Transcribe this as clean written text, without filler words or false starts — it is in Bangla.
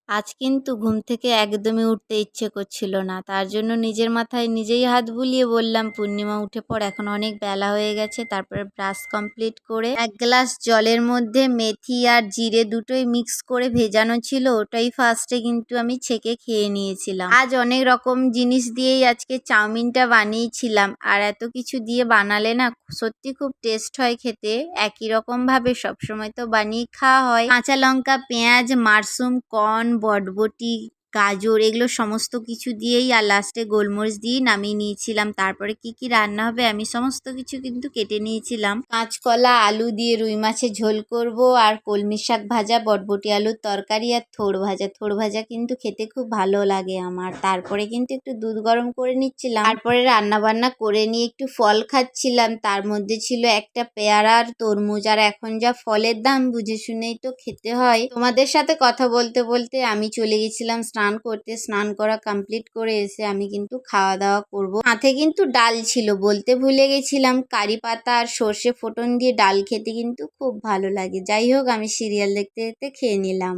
আজ কিন্তু ঘুম থেকে একদমই উঠতে ইচ্ছে করছিল না। তার জন্য নিজের মাথায় নিজেই হাত বুলিয়ে বললাম, পূর্ণিমা উঠে পড়, এখন অনেক বেলা হয়ে গেছে। তারপরে ব্রাশ কমপ্লিট করে ১ গ্লাস জলের মধ্যে মেথি আর জিরে দুটোই মিক্স করে ভেজানো ছিল, ওটাই ফার্স্টে কিন্তু আমি ছেঁকে খেয়ে নিয়েছিলাম। আজ অনেক রকম জিনিস দিয়েই আজকে চাউমিনটা বানিয়েছিলাম, আর এত কিছু দিয়ে বানালে না সত্যি খুব টেস্ট হয় খেতে। একই রকমভাবে সবসময় তো বানিয়ে খাওয়া হয়। কাঁচা লঙ্কা, পেঁয়াজ, মাশরুম, কর্ন, বটবটি, গাজর এগুলো সমস্ত কিছু দিয়েই আর লাস্টে গোলমরিচ দিয়েই নামিয়ে নিয়েছিলাম। তারপরে কি কি রান্না হবে আমি সমস্ত কিছু কিন্তু কেটে নিয়েছিলাম। কাঁচকলা, আলু দিয়ে রুই মাছের ঝোল করব, আর কলমি শাক ভাজা, বটবটি আলুর তরকারি, আর থোড় ভাজা। থোড় ভাজা কিন্তু খেতে খুব ভালো লাগে আমার। তারপরে কিন্তু একটু দুধ গরম করে নিচ্ছিলাম। তারপরে রান্না বান্না করে নিয়ে একটু ফল খাচ্ছিলাম। তার মধ্যে ছিল একটা পেয়ারা আর তরমুজ। আর এখন যা ফলের দাম, বুঝে শুনেই তো খেতে হয়। তোমাদের সাথে কথা বলতে বলতে আমি চলে গেছিলাম স্নান করতে। স্নান করা কমপ্লিট করে এসে আমি কিন্তু খাওয়া দাওয়া করব। সাথে কিন্তু ডাল ছিল, বলতে ভুলে গেছিলাম। কারি পাতা আর সর্ষে ফোড়ন দিয়ে ডাল খেতে কিন্তু খুব ভালো লাগে। যাই হোক, আমি সিরিয়াল দেখতে দেখতে খেয়ে নিলাম।